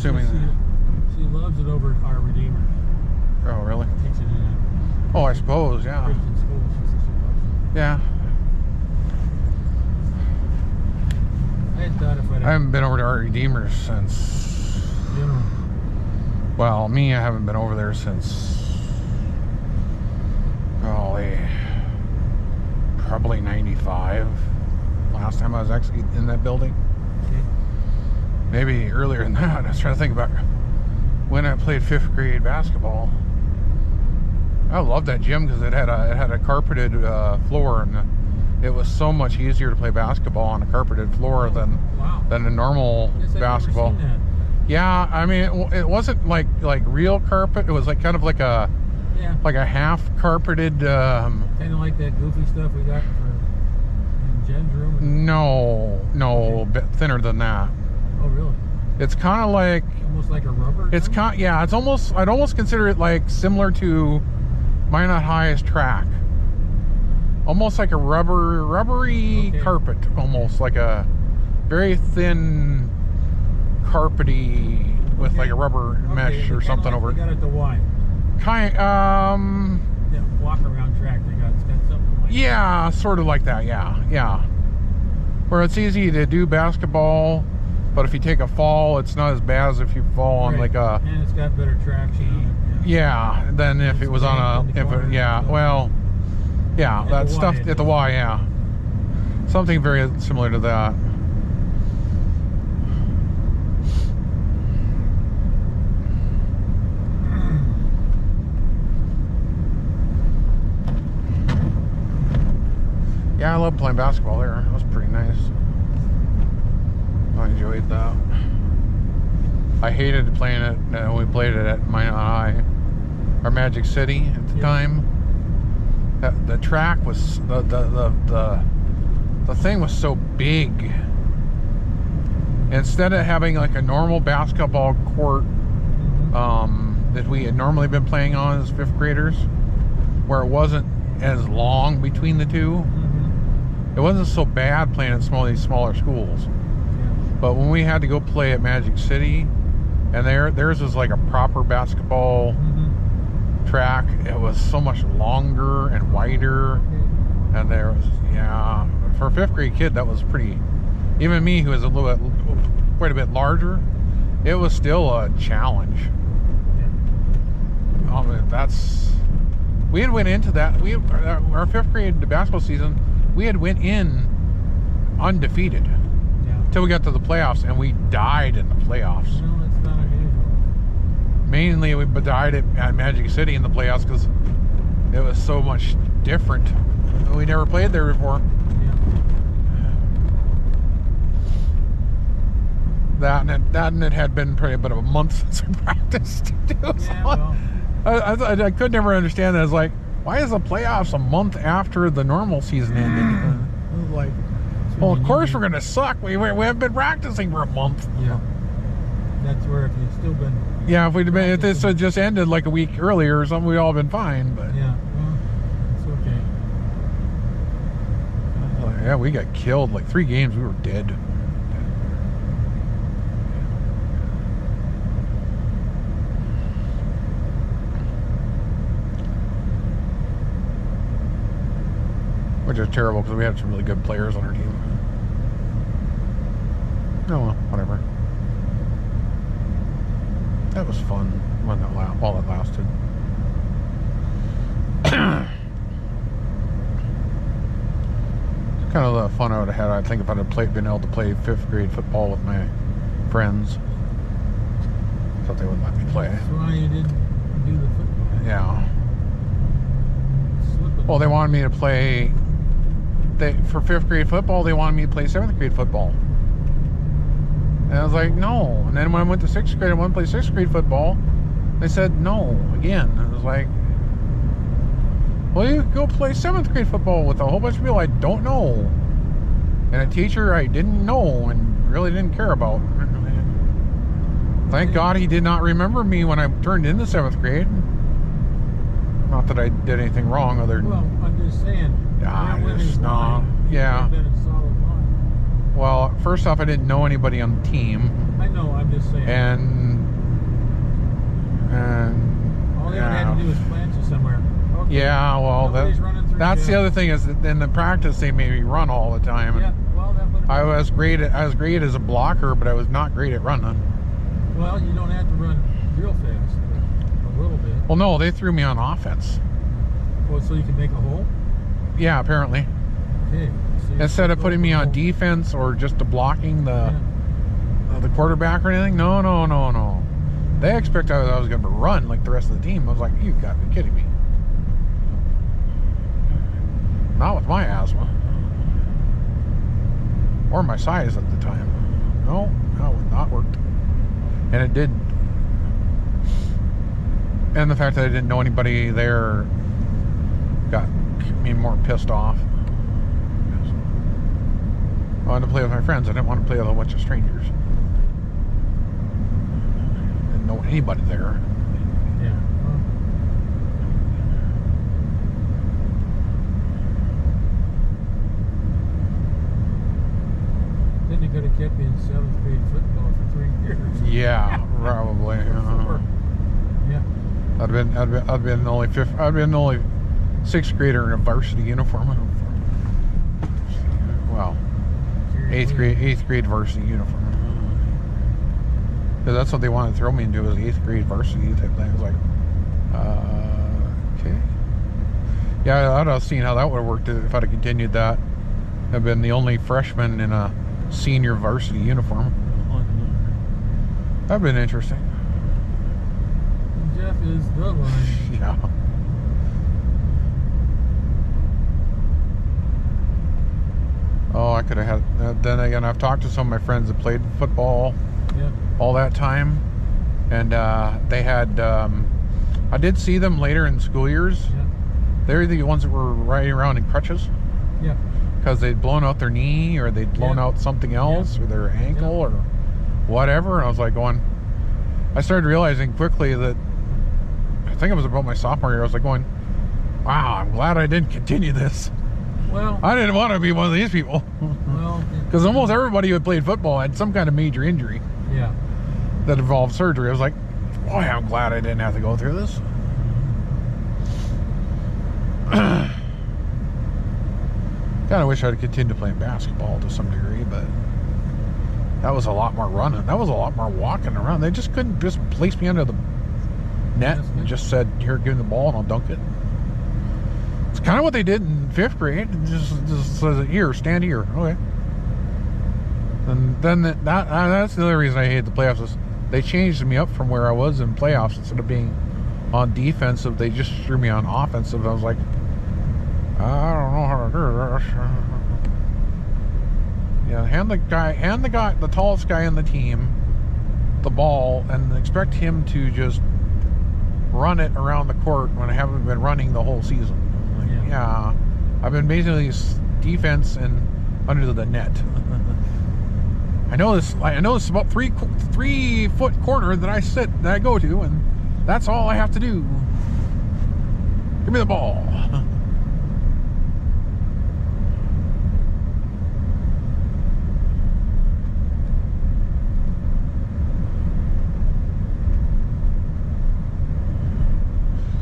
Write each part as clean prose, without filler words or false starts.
assuming. She loves it over our Redeemer. Oh, really? Takes it in. Oh, I suppose, yeah. Christian school. She says she loves it. Yeah. I had thought if I haven't been over to our Redeemer since. You know. Well, me, I haven't been over there since. Golly. Probably 95. Last time I was actually in that building. Okay. Maybe earlier than that. I was trying to think about when I played 5th grade basketball. I loved that gym because it had a carpeted floor, and it was so much easier to play basketball on a carpeted floor than a normal basketball. Yeah, I mean it wasn't like real carpet. It was like kind of like a half carpeted. Kind of like that goofy stuff we got in Jen's room. No, a bit thinner than that. Oh, really? It's kind of like almost like a rubber. It's it's almost. I'd almost consider it like similar to Minot High's track. Almost like a rubbery carpet, almost like a very thin carpety with like a rubber mesh or something over it. They got it the Y. Yeah, walk around track. It's got something like yeah, sort of like that. Yeah. Where it's easy to do basketball, but if you take a fall, it's not as bad as if you fall on like a. And it's got better traction on it. Yeah, than if it was on a. That stuff at the Y. Yeah, something very similar to that. Yeah, I love playing basketball there. It was pretty nice. I enjoyed that. I hated playing it when we played it at Minot High, or Magic City at the time. The track was the thing was so big. Instead of having like a normal basketball court that we had normally been playing on as 5th graders, where it wasn't as long between the two. It wasn't so bad playing at these smaller schools. But when we had to go play at Magic City, and theirs was like a proper basketball track, it was so much longer and wider. And there was, for a 5th grade kid, that was pretty. Even me, who was quite a bit larger, it was still a challenge. We had went into that. Our 5th grade basketball season, we had went in undefeated until we got to the playoffs, and we died in the playoffs. No, that's not unusual. Mainly, we died at Magic City in the playoffs because it was so much different. We never played there before. That and it had been probably about a month since we practiced. I could never understand that. I was like, why is the playoffs a month after the normal season ended? I was like, well, of course we're going to suck. We haven't been practicing for a month. Yeah. That's where if you'd still been... Yeah, if this had just ended like a week earlier or something, we'd all been fine. But yeah, well, it's okay. Yeah, we got killed. Like 3 games, we were dead. Which is terrible because we had some really good players on our team. Oh well, whatever. That was fun while that lasted. Kind of the fun I would have had, I think, if I'd have been able to play 5th grade football with my friends. Thought they wouldn't let me play. That's why you didn't do the football. Yeah. Well, they wanted me to play. For 5th grade football, they wanted me to play 7th grade football. And I was like, no. And then when I went to 6th grade, I wanted to play 6th grade football. They said no again. I was like, well, you go play 7th grade football with a whole bunch of people I don't know, and a teacher I didn't know and really didn't care about. Thank God he did not remember me when I turned into 7th grade. Not that I did anything wrong other than... Well, I'm just saying. Yeah. Well, first off, I didn't know anybody on the team. I know, I'm just saying. And All I had to do was plant you somewhere. Okay. Yeah, well, that's the other thing is that in the practice they made me run all the time. Yeah, well, that would have I was great as a blocker, but I was not great at running. Well, you don't have to run real fast, but a little bit. Well, no, they threw me on offense. Oh, so you can make a hole? Yeah, apparently. Okay. So instead of putting me on defense or just to blocking the quarterback or anything. No. They expected I was going to run like the rest of the team. I was like, you got to be kidding me. Not with my asthma. Or my size at the time. No, that would not work. And it didn't. And the fact that I didn't know anybody there got me more pissed off. I wanted to play with my friends. I didn't want to play with a bunch of strangers. Didn't know anybody there. Yeah. Then you could have kept me in 7th grade football for 3 years. Yeah, probably. Yeah. I'd been the only 6th grader in a varsity uniform. Well, 8th grade varsity uniform. Because that's what they wanted to throw me into, was 8th grade varsity type thing. I was like, okay. Yeah, I'd have seen how that would have worked if I'd have continued that. I've been the only freshman in a senior varsity uniform. That'd been interesting. Jeff is the line. Yeah. Oh, I could have had. Then again, I've talked to some of my friends that played football all that time, and they had. I did see them later in school years. Yeah. They're the ones that were riding around in crutches. Yeah. Because they'd blown out their knee, or they'd blown out something else, or their ankle, or whatever. And I was like I started realizing quickly that, I think it was about my sophomore year, I was like going, wow, I'm glad I didn't continue this. Well, I didn't want to be one of these people. Well, because almost everybody who had played football had some kind of major injury. Yeah. That involved surgery. I was like, boy, I'm glad I didn't have to go through this. Kind of wish I'd continued playing basketball to some degree, but that was a lot more running. That was a lot more walking around. They just couldn't just place me under the net and just said, here, give me the ball and I'll dunk it. It's kind of what they did in 5th grade. It just says, here, stand here. Okay. And then that's the other reason I hated the playoffs is they changed me up from where I was in playoffs. Instead of being on defensive, they just threw me on offensive. I was like, I don't know how to do this. Yeah, hand the tallest guy in the team the ball and expect him to just run it around the court when I haven't been running the whole season. Like, yeah, I've been basically defense and under the net. I know this about 3 foot corner that I go to, and that's all I have to do. Give me the ball.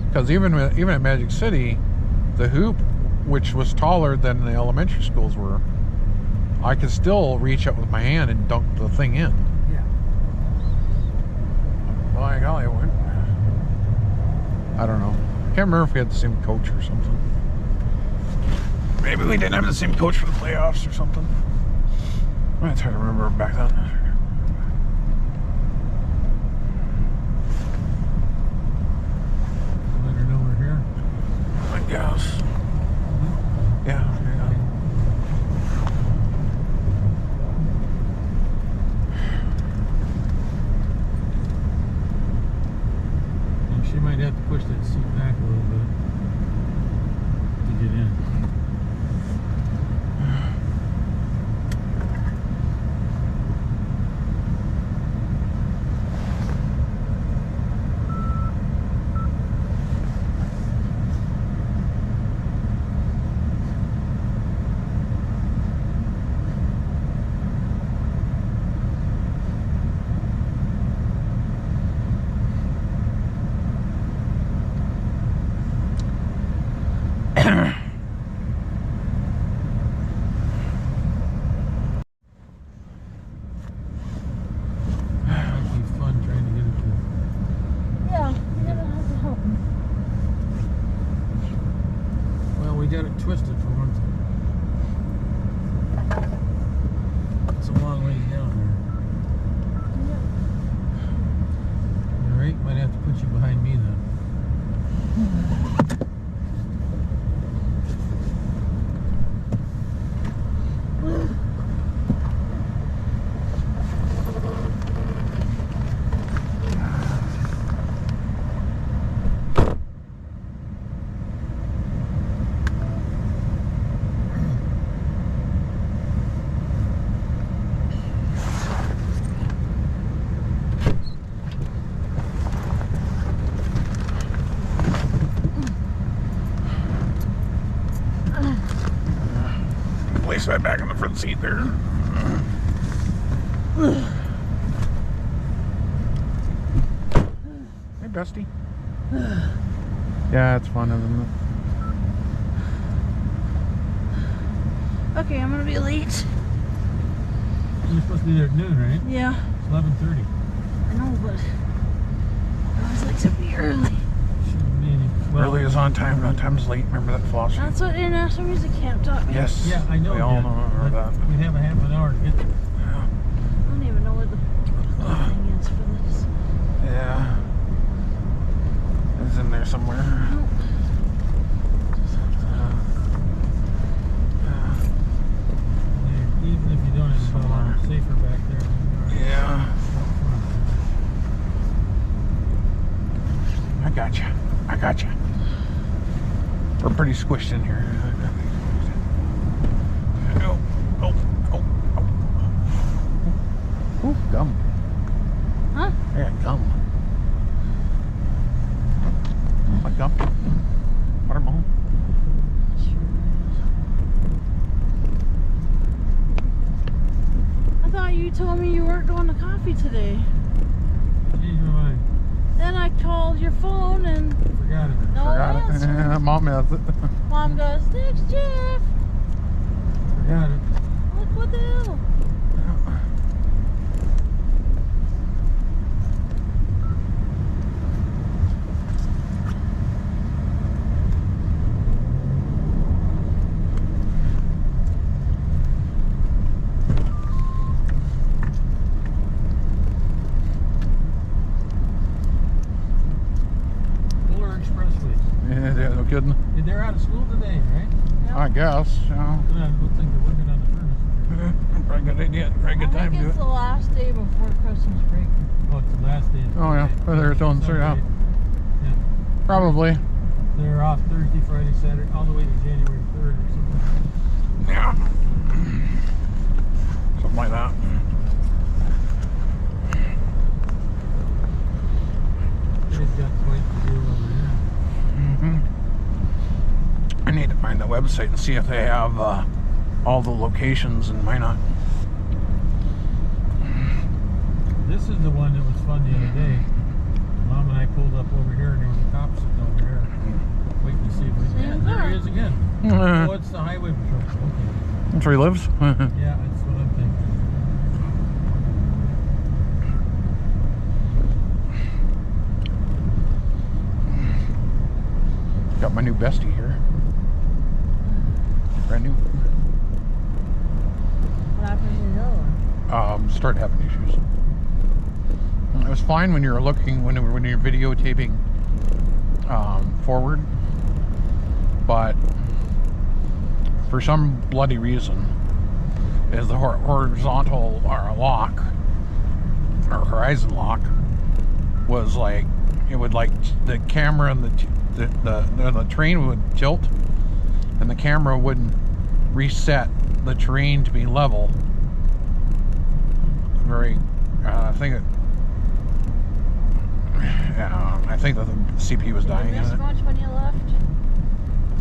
Because even at Magic City, the hoop, which was taller than the elementary schools were, I could still reach up with my hand and dunk the thing in. Yeah. By golly, I don't know. I can't remember if we had the same coach or something. Maybe we didn't have the same coach for the playoffs or something. I'm gonna try to remember back then. Let her know we're here. I guess. Yeah. She might have to push that seat back a little bit to get in. sat back in the front seat there. Hey, Dusty. Yeah, it's fun, isn't it? Okay, I'm gonna be late. You're supposed to be there at noon, right? Yeah. It's 11:30. I know, but I always like to be early. Shouldn't be any. Well, Early is on time, no time is late. Remember that philosophy? That's what International Music Camp taught me. Yes. yeah, I know. We all Jen, know but that. we have a half an hour to get there. I don't even know where the thing is for this. Yeah. It's in there somewhere. Nope. Even if you don't have a phone, it's safer back there. Yeah. I gotcha. I gotcha. We're pretty squished in here. Oh, oh, oh, oh. Ooh, gum. Huh? I got gum. What gum? Watermelon. I thought you told me you weren't going to coffee today. Changed my mind. Then I called your phone and Forgot it. no Forgot answer. it. Yeah, Mom has it. Mom goes, thanks, Jeff. Forgot it. Look, what the hell? Yeah, no kidding. They're out of school today, right? I guess. Yeah. Looks like they're working on the furnace. Very good idea. Very good time to do It's it. the last day before Christmas break. Oh, it's the last day. Oh, yeah. They're doing straight out. Yeah. Probably. They're off Thursday, Friday, Saturday, all the way to January 3rd or something. Yeah. Something like that. They've got quite to do over here. I need to find the website and see if they have all the locations in Minot. This is the one that was fun the other day. Mom and I pulled up over here and there was a cop sitting over here waiting to see if we can. There he is again. Oh, it's the highway patrol. Okay. That's where he lives? Yeah, that's what I'm thinking. Got my new bestie here. Brand new. What happened to the other one? Started having issues. It was fine when you're looking, when you're videotaping forward, but for some bloody reason, is the horizontal lock or horizon lock was like, it would like the camera and the train would tilt, and the camera wouldn't reset the terrain to be level. Very, I think that the CP was dying Did you in miss it. much when you left?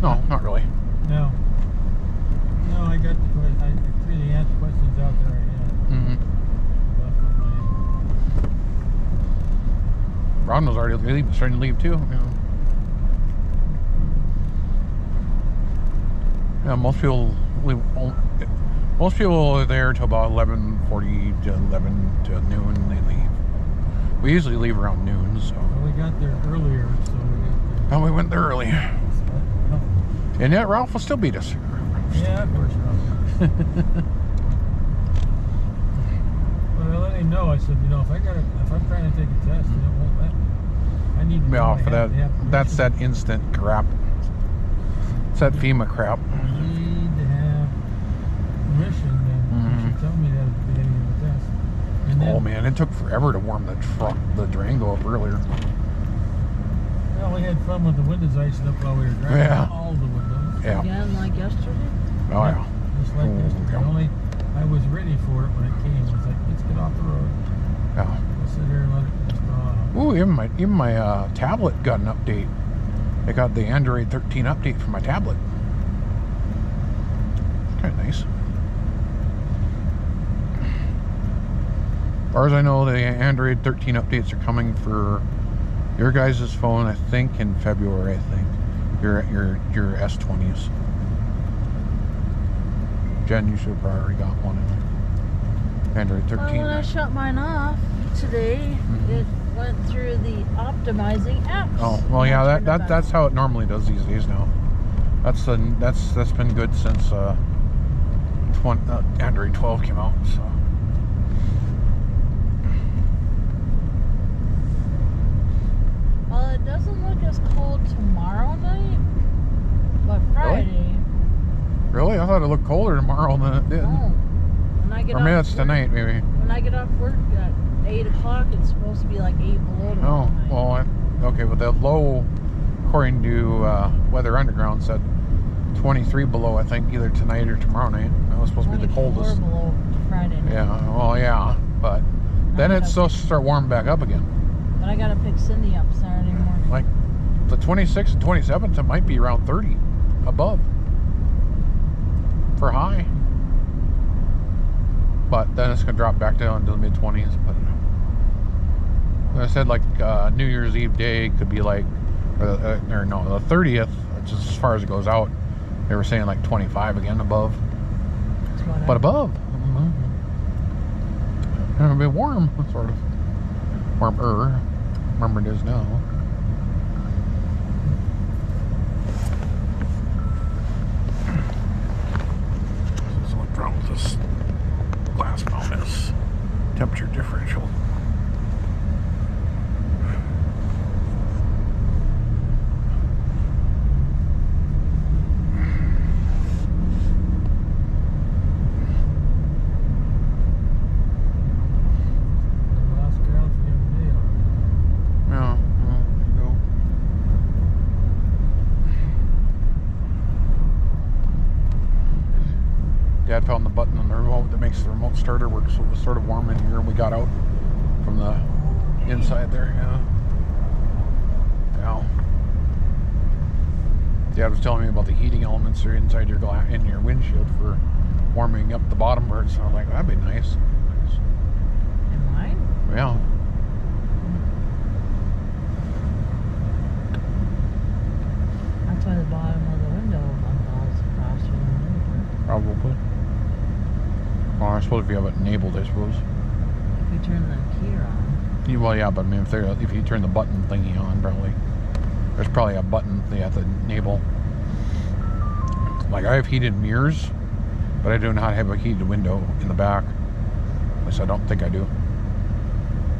No, not really. No. No, I got I really had the questions out there I had. Mm-hmm. Left on my end. Ron was already starting to leave too. Yeah, most people leave. Most people are there till about 11:40 to 11 to noon. They leave. We usually leave around noon, so. Well, we got there earlier, so we got there. Oh, we went there early. And yet Ralph will still beat us. Yeah, of course, Ralph. But I let him know. I said, if I'm trying to take a test, it won't let me. I need to. Yeah, for that. Have That's permission. that instant crap. It's that FEMA crap. I need to have permission, and you should tell me that at the beginning of the test. And then, Oh man, it took forever to warm the Durango up earlier. well, we had fun with the windows icing up while we were driving. Yeah. All the windows. Yeah. Again, like yesterday? Oh yeah. Just like yesterday. yeah. Only I was ready for it when it came. I was like, let's get off the road. Yeah. We'll sit here and let it just thaw. Ooh, even my tablet got an update. I got the Android 13 update for my tablet. Kind of nice. As far as I know, the Android 13 updates are coming for your guys' phone, I think, in February, I think. Your S20s. Jen, you should have probably got one in Android 13. Well, when I shut mine off today, it went through the optimizing apps. Oh, well, yeah, that's how it normally does these days now. That's been good since Android 12 came out. So. Well, it doesn't look as cold tomorrow night, but Friday. Really? I thought it looked colder tomorrow than it did. No. When I get Or maybe off it's work, tonight, maybe. When I get off work at 8 o'clock, it's supposed to be like 8 below tomorrow night. Well, okay, but the low, according to Weather Underground, said 23 below, I think, either tonight or tomorrow night. That was supposed to be the coldest. 24 below Friday night. Yeah, well, yeah, but then it's supposed to start warming back up again. But I gotta pick Cindy up Saturday morning. Like the 26th and 27th, it might be around 30 above for high. But then it's gonna drop back down to the mid-20s. But I said, like New Year's Eve day could be like, or no, the 30th, which is as far as it goes out. They were saying like 25 again above, but above. It'll be warm, sort of warmer. Remember it is now. This is what's wrong with this glass mount is temperature differential. Dad found the button on the remote that makes the remote starter work, so it was sort of warm in here, and we got out from the inside there. Yeah. Dad was telling me about the heating elements that are inside your in your windshield for warming up the bottom parts. So I was like, that'd be nice. In mine? Yeah. That's why the bottom of the window falls across from the window. Probably. Well, I suppose if you have it enabled, I suppose. If you turn the keyer on. Well, yeah, but I mean, if you turn the button thingy on, there's probably a button they have to enable. Like, I have heated mirrors, but I do not have a heated window in the back. At least I don't think I do.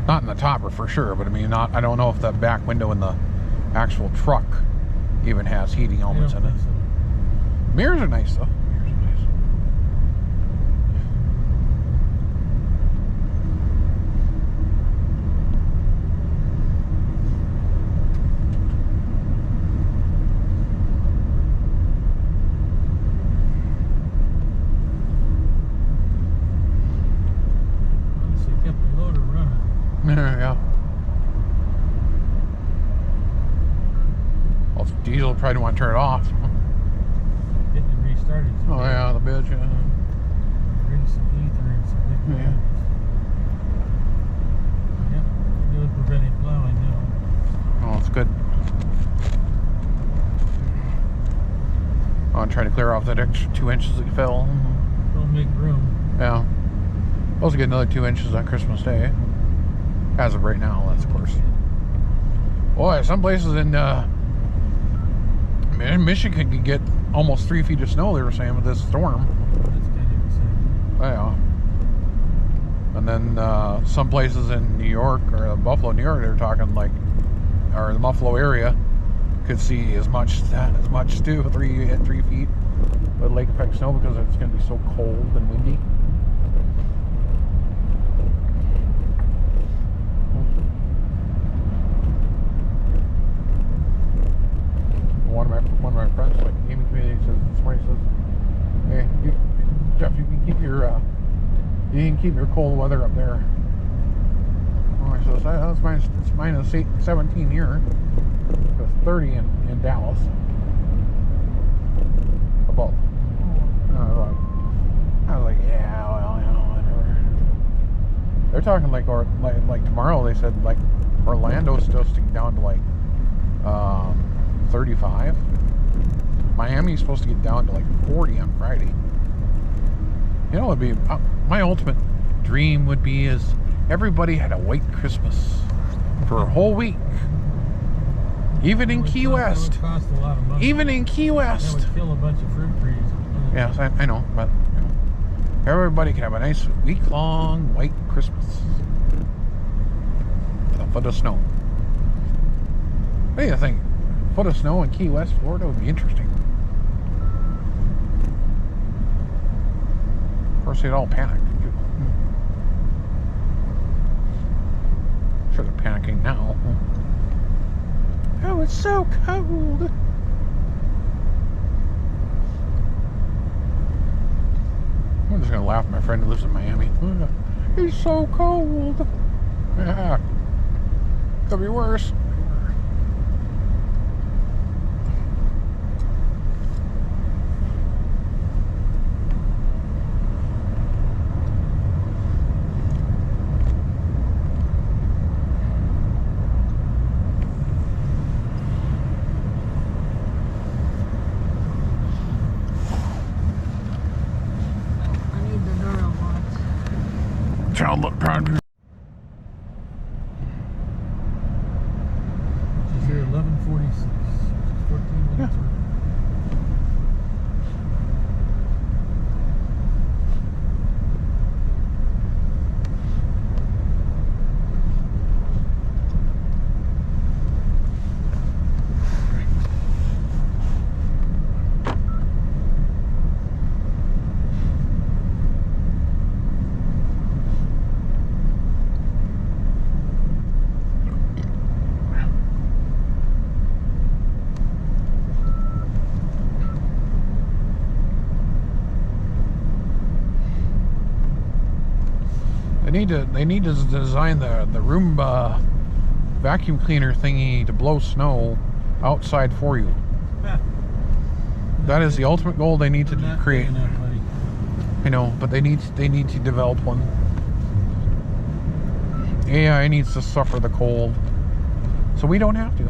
Not in the topper for sure, but I mean, I don't know if that back window in the actual truck even has heating elements in it. So. Mirrors are nice though. Mirrors are nice. Honestly, kept the loader running. Yeah. Well, diesel probably don't want to turn it off. Hit and restarted. Oh yeah, the bitch. Yeah. Rinse some ether and some big Yeah. Yep, we're doing preventive plowing now. Oh, it's good. I'm trying to clear off that extra 2 inches that fell. Don't make room. Yeah. Supposed to get another 2 inches on Christmas Day. As of right now, that's of course. Boy, some places in Michigan could get almost 3 feet of snow, they were saying, with this storm. That's kind of insane. Yeah. And then some places in New York, or Buffalo, New York, they're talking like, or the Buffalo area, could see as much too, 3 feet with lake effect snow, because it's going to be so cold and windy. One of my friends, like gaming community, says this morning, says, "Hey, Jeff, you can keep your cold weather up there." Oh, I says, it's minus 17 here. It's 30 in Dallas. Above. I was like, yeah, well, you know, whatever. They're talking like tomorrow. They said like Orlando's supposed to get down to like 35. Miami's supposed to get down to like 40 on Friday. You know, it'd be my ultimate dream would be is everybody had a white Christmas for a whole week. Even in Key West. That would cost a lot of money. Even in Key West. That would kill a bunch of fruit trees. Yes, I know, but you know, everybody could have a nice week-long white Christmas with a foot of snow. What do you think? A foot of snow in Key West, Florida would be interesting. Of course, they'd all panic. Sure, they're panicking now. Oh, it's so cold. I'm just gonna laugh at my friend who lives in Miami. He's so cold. Yeah. Could be worse. Child look proud of you. She's here 11:46. 14 minutes. Yeah. They need to design the Roomba vacuum cleaner thingy to blow snow outside for you. That is the ultimate goal they need to create. I know, but they need to develop one. AI needs to suffer the cold, so we don't have to.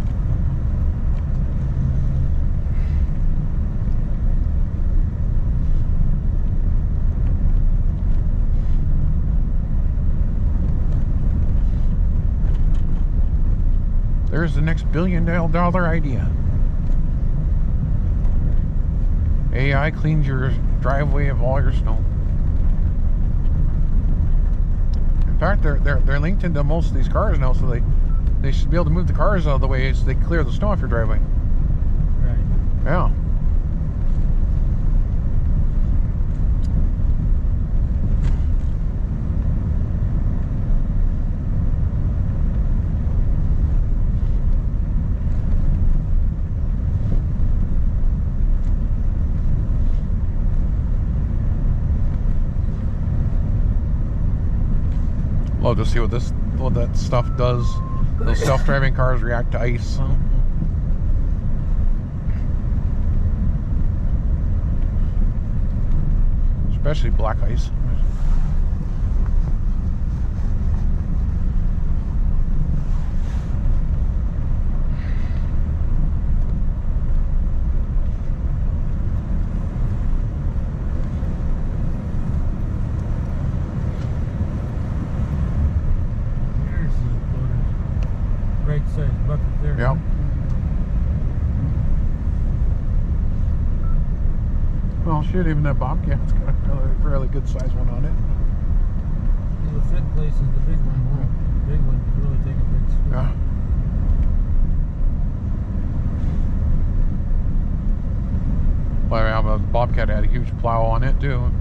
There's the next $1 billion idea. AI cleans your driveway of all your snow. In fact, they're linked into most of these cars now, so they should be able to move the cars out of the way so they clear the snow off your driveway. Right. Yeah. Love to see what that stuff does. Those self-driving cars react to ice. Especially black ice. Sized bucket there. Yep. Well, shit, even that Bobcat's got a fairly good sized one on it. The fit place is the big one. The big one could really take a big scoop. Yeah. Well, yeah, the Bobcat had a huge plow on it too.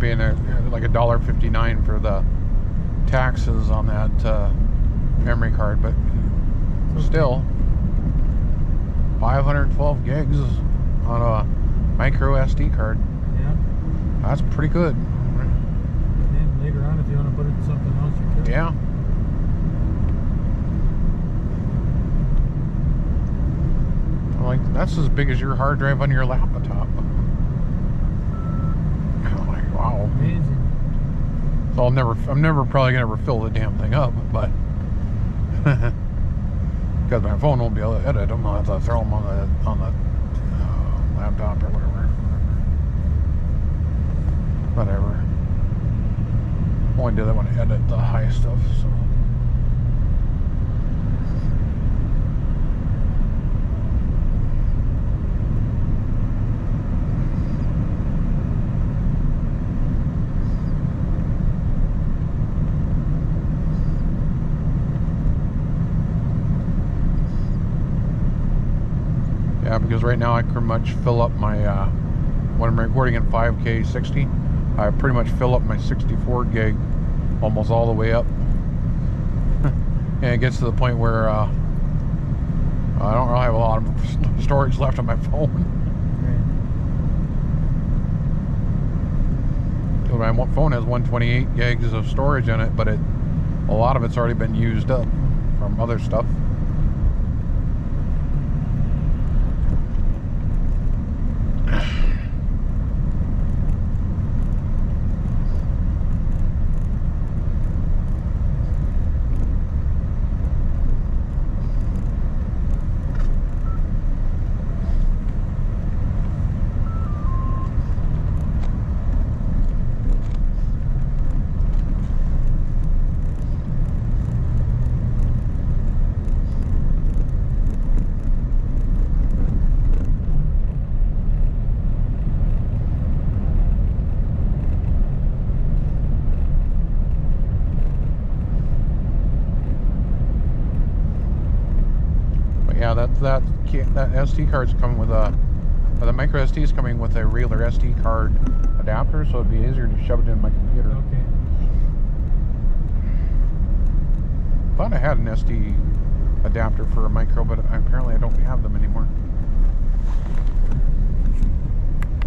paying like $1.59 for the taxes on that memory card, but still 512 gigs on a micro SD card. Yeah. That's pretty good. And later on, if you want to put it in something else, you can. Yeah. Like, that's as big as your hard drive on your laptop. I'm like, wow. Amazing. So I'm never probably gonna ever fill the damn thing up, but because my phone won't be able to edit them, I'll have to throw them on the laptop or whatever. Whatever. Only do that when I edit the high stuff. So. Yeah, because right now I pretty much fill up my, when I'm recording in 5K 60, I pretty much fill up my 64 gig almost all the way up. And it gets to the point where I don't really have a lot of storage left on my phone. So my phone has 128 gigs of storage in it, but a lot of it's already been used up from other stuff. Yeah, that SD card's coming with a, the micro SD is coming with a regular SD card adapter, so it'd be easier to shove it in my computer. Okay. Thought I had an SD adapter for a micro, but apparently I don't have them anymore.